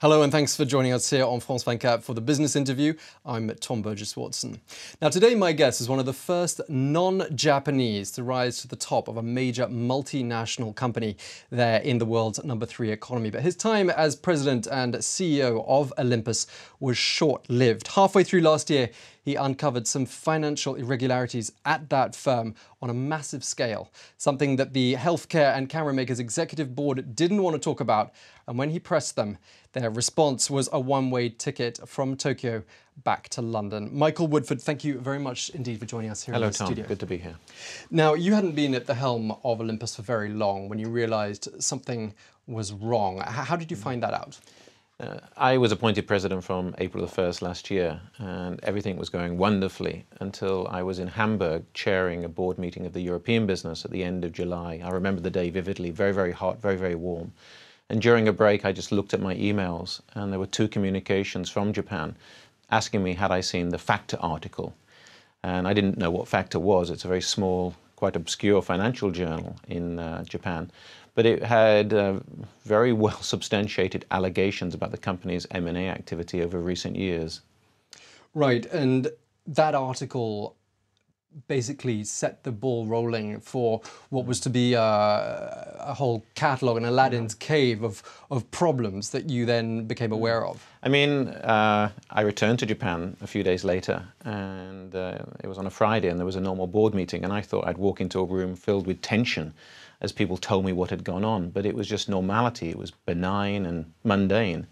Hello and thanks for joining us here on France 24 for the business interview. I'm Tom Burgess-Watson. Now today my guest is one of the first non-Japanese to rise to the top of a major multinational company there in the world's #3 economy. But his time as president and CEO of Olympus was short-lived. Halfway through last year, he uncovered some financial irregularities at that firm on a massive scale, something that the healthcare and camera makers executive board didn't want to talk about. And when he pressed them, their response was a one-way ticket from Tokyo back to London. Michael Woodford, thank you very much indeed for joining us here in the studio. Hello, Tom. Good to be here. Now, you hadn't been at the helm of Olympus for very long when you realised something was wrong. How did you find that out? I was appointed president from April the 1st last year, and everything was going wonderfully until I was in Hamburg chairing a board meeting of the European business at the end of July. I remember the day vividly, very, very hot, very, very warm. And during a break, I just looked at my emails, and there were two communications from Japan asking me had I seen the Factor article. And I didn't know what Factor was. It's a very small, quite obscure financial journal in Japan. But it had very well substantiated allegations about the company's M&A activity over recent years. Right, and that article basically set the ball rolling for what was to be a whole catalogue, an Aladdin's cave of problems that you then became aware of. I mean, I returned to Japan a few days later, and it was on a Friday, and there was a normal board meeting, and I thought I'd walk into a room filled with tension as people told me what had gone on, but it was just normality. It was benign and mundane.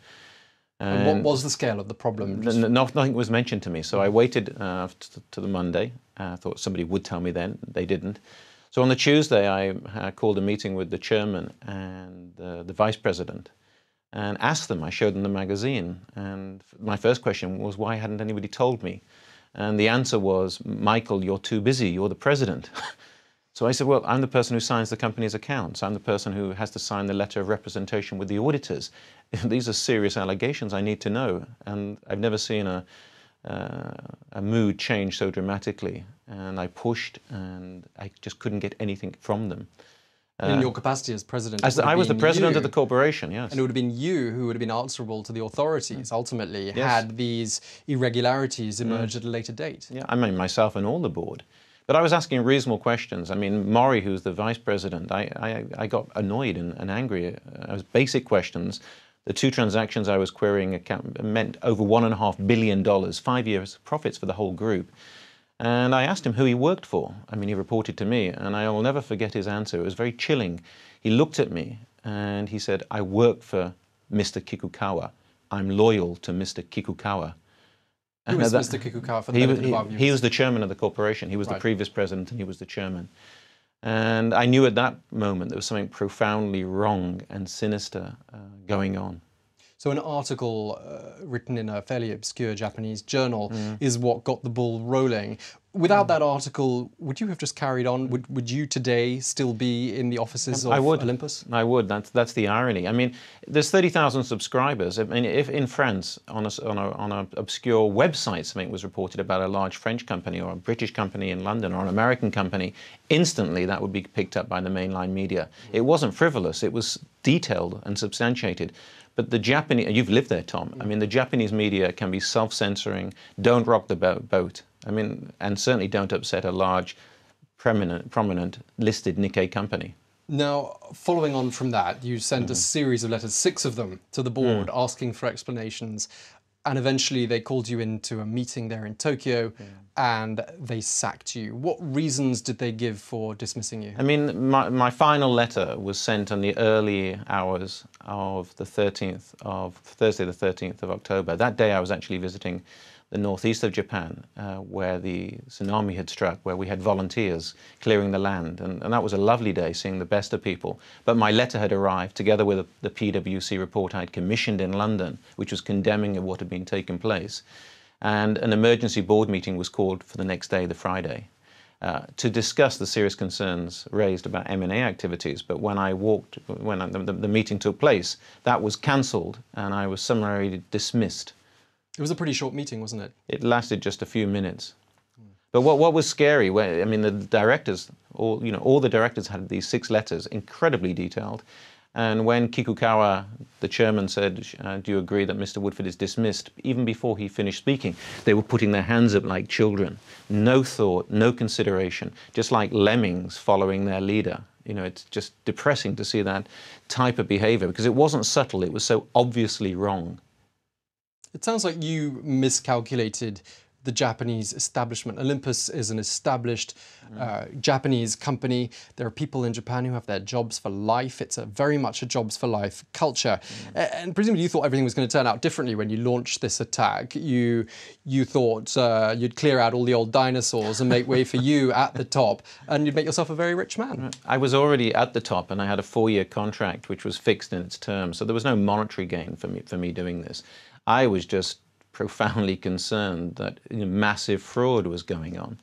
And what was the scale of the problem? Nothing was mentioned to me, so I waited to the Monday. I thought somebody would tell me then. They didn't. So on the Tuesday, I called a meeting with the chairman and the vice president and asked them. I showed them the magazine, and my first question was, why hadn't anybody told me? And the answer was, Michael, you're too busy. You're the president. So I said, well, I'm the person who signs the company's accounts. I'm the person who has to sign the letter of representation with the auditors. These are serious allegations. I need to know. And I've never seen a mood change so dramatically. And I pushed, and I just couldn't get anything from them. In your capacity as president? I was the president of the corporation, yes. And it would have been you who would have been answerable to the authorities, ultimately, had these irregularities emerged at a later date. Yeah, I mean, myself and all the board. But I was asking reasonable questions. I mean, Mori, who's the vice president, I got annoyed and angry. I was basic questions. The two transactions I was querying meant over $1.5 billion, 5 years profits for the whole group. And I asked him who he worked for. I mean, he reported to me, and I will never forget his answer. It was very chilling. He looked at me and he said, I work for Mr. Kikukawa. I'm loyal to Mr. Kikukawa. Who was Mr. Kikukawa for the benefit of our viewers? He was the chairman of the corporation. He was the previous president, and he was the chairman. And I knew at that moment there was something profoundly wrong and sinister going on. So an article written in a fairly obscure Japanese journal is what got the ball rolling. Without that article, would you have just carried on? Would you today still be in the offices of Olympus? I would. That's the irony. I mean, there's 30,000 subscribers. I mean, if in France, on an obscure website, something was reported about a large French company or a British company in London or an American company, instantly that would be picked up by the mainline media. It wasn't frivolous. It was detailed and substantiated. But the Japanese, you've lived there, Tom. I mean, the Japanese media can be self-censoring. Don't rock the boat. I mean, and certainly don't upset a large, prominent listed Nikkei company. Now, following on from that, you sent a series of letters, 6 of them, to the board asking for explanations. And eventually they called you into a meeting there in Tokyo and they sacked you. What reasons did they give for dismissing you? I mean, my final letter was sent in the early hours of the Thursday the 13th of October. That day I was actually visiting the northeast of Japan, where the tsunami had struck, where we had volunteers clearing the land. And that was a lovely day, seeing the best of people. But my letter had arrived, together with the PwC report I had commissioned in London, which was condemning of what had been taking place. And an emergency board meeting was called for the next day, the Friday, to discuss the serious concerns raised about M&A activities. But when the meeting took place, that was cancelled, and I was summarily dismissed. It was a pretty short meeting, wasn't it? It lasted just a few minutes. But what was scary, I mean, the directors, all the directors had these 6 letters, incredibly detailed, And when Kikukawa, the chairman, said, do you agree that Mr. Woodford is dismissed, even before he finished speaking, they were putting their hands up like children. No thought, no consideration, just like lemmings following their leader. You know, it's just depressing to see that type of behavior, because it wasn't subtle, it was so obviously wrong. It sounds like you miscalculated the Japanese establishment. Olympus is an established Japanese company. There are people in Japan who have their jobs for life. It's very much a jobs for life culture. And presumably you thought everything was going to turn out differently when you launched this attack. You thought you'd clear out all the old dinosaurs and make way for you at the top, and you'd make yourself a very rich man. I was already at the top, and I had a 4-year contract which was fixed in its terms, so there was no monetary gain for me doing this. I was just profoundly concerned that massive fraud was going on.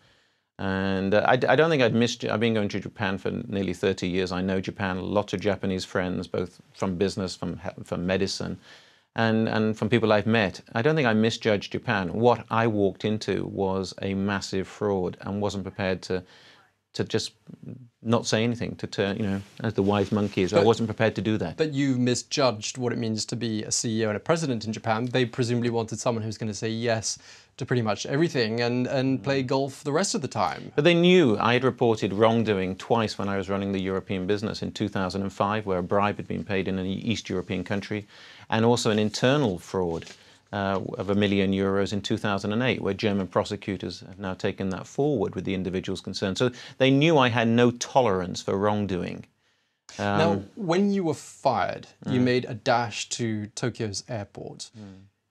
And I don't think I've been going to Japan for nearly 30 years. I know Japan, lots of Japanese friends, both from business, from medicine, and from people I've met. I don't think I misjudged Japan. What I walked into was a massive fraud, and wasn't prepared to just not say anything, to turn, as the wise monkey is. I wasn't prepared to do that. But you misjudged what it means to be a CEO and a president in Japan. They presumably wanted someone who's going to say yes to pretty much everything and play golf the rest of the time. But they knew I had reported wrongdoing twice when I was running the European business, in 2005, where a bribe had been paid in an East European country, and also an internal fraud of €1 million in 2008, where German prosecutors have now taken that forward with the individuals concerned. So they knew I had no tolerance for wrongdoing. Now, when you were fired, you made a dash to Tokyo's airport.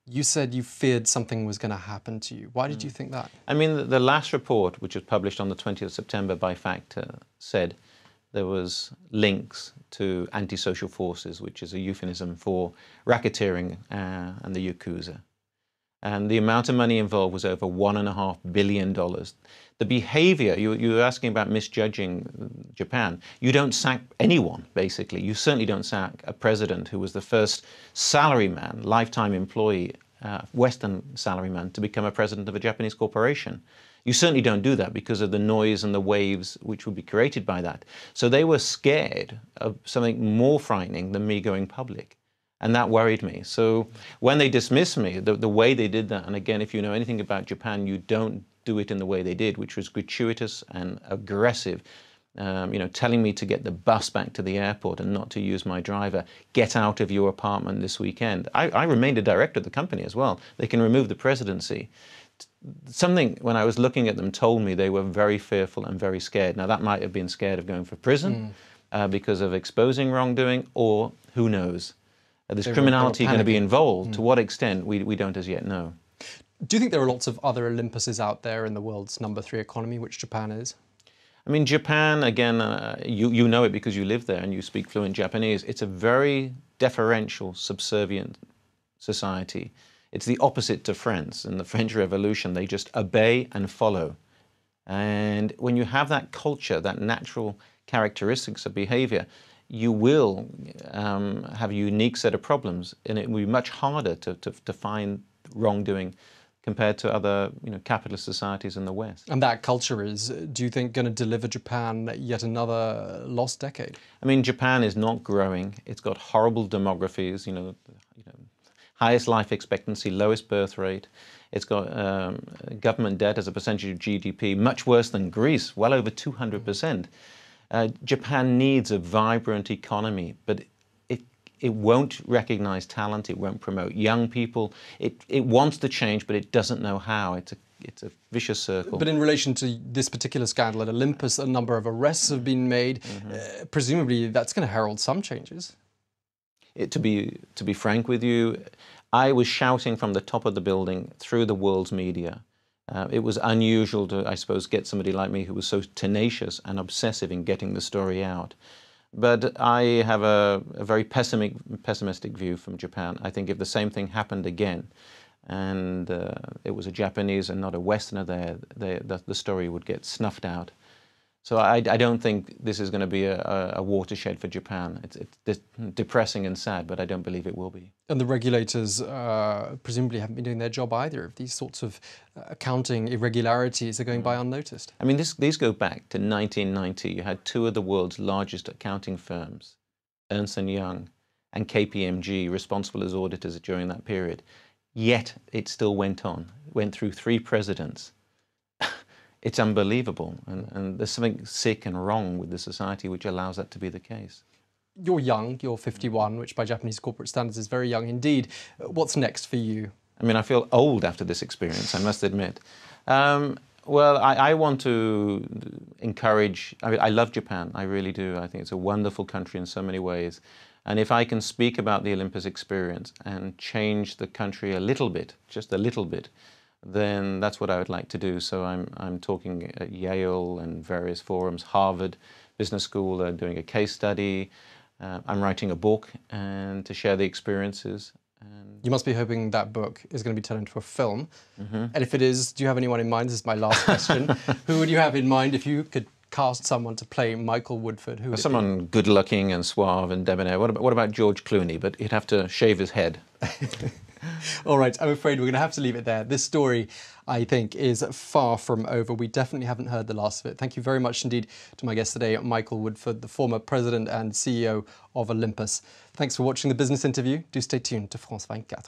You said you feared something was going to happen to you. Why did you think that? I mean, the last report, which was published on the 20th of September by Factor, said there was links to antisocial forces, which is a euphemism for racketeering and the Yakuza. And the amount of money involved was over $1.5 billion. The behavior, you were asking about misjudging Japan. You don't sack anyone, basically. You certainly don't sack a president who was the first salaryman, lifetime employee, Western salaryman, to become a president of a Japanese corporation. You certainly don't do that because of the noise and the waves which would be created by that. So they were scared of something more frightening than me going public. And that worried me. So when they dismissed me, the way they did that, and again, if you know anything about Japan, you don't do it in the way they did, which was gratuitous and aggressive. Telling me to get the bus back to the airport and not to use my driver. Get out of your apartment this weekend. I remained a director of the company as well. They can remove the presidency. Something, when I was looking at them, told me they were very fearful and very scared. Now, that might have been scared of going for prison because of exposing wrongdoing, or who knows? There's criminality going to be involved. To what extent, we don't as yet know. Do you think there are lots of other Olympuses out there in the world's #3 economy, which Japan is? I mean, Japan, again, you know it because you live there and you speak fluent Japanese. It's a very deferential, subservient society. It's the opposite to France. In the French Revolution, they just obey and follow. And when you have that culture, that natural characteristics of behavior, you will have a unique set of problems, and it will be much harder to find wrongdoing compared to other capitalist societies in the West. And that culture is, do you think, going to deliver Japan yet another lost decade? I mean, Japan is not growing. It's got horrible demographies, highest life expectancy, lowest birth rate. It's got government debt as a percentage of GDP, much worse than Greece, well over 200%. Japan needs a vibrant economy, but it won't recognize talent, it won't promote young people. It wants to change, but it doesn't know how. It's a vicious circle. But in relation to this particular scandal at Olympus, a number of arrests have been made. Presumably that's going to herald some changes. To be frank with you, I was shouting from the top of the building through the world's media. It was unusual to, I suppose, get somebody like me who was so tenacious and obsessive in getting the story out. But I have a very pessimistic view from Japan. I think if the same thing happened again, and it was a Japanese and not a Westerner there, the story would get snuffed out. So I don't think this is going to be a watershed for Japan. It's depressing and sad, but I don't believe it will be. And the regulators presumably haven't been doing their job either. If these sorts of accounting irregularities are going by unnoticed. I mean, these go back to 1990. You had two of the world's largest accounting firms Ernst & Young, and KPMG responsible as auditors during that period. Yet it still went on. It went through 3 presidents. It's unbelievable, and there's something sick and wrong with the society which allows that to be the case. You're young, you're 51, which by Japanese corporate standards is very young indeed. What's next for you? I mean, I feel old after this experience, I must admit. Well, I want to encourage, I love Japan, I really do. I think it's a wonderful country in so many ways. And if I can speak about the Olympus experience and change the country a little bit, just a little bit, then that's what I would like to do. So I'm talking at Yale and various forums, Harvard Business School, doing a case study. I'm writing a book and to share the experiences. You must be hoping that book is going to be turned into a film. And if it is, do you have anyone in mind? This is my last question. Who would you have in mind if you could cast someone to play Michael Woodford? Who would someone good-looking and suave and debonair. What about George Clooney? But he'd have to shave his head. All right, I'm afraid we're going to have to leave it there. This story, I think, is far from over. We definitely haven't heard the last of it. Thank you very much indeed to my guest today, Michael Woodford, the former president and CEO of Olympus. Thanks for watching the Business Interview. Do stay tuned to France 24.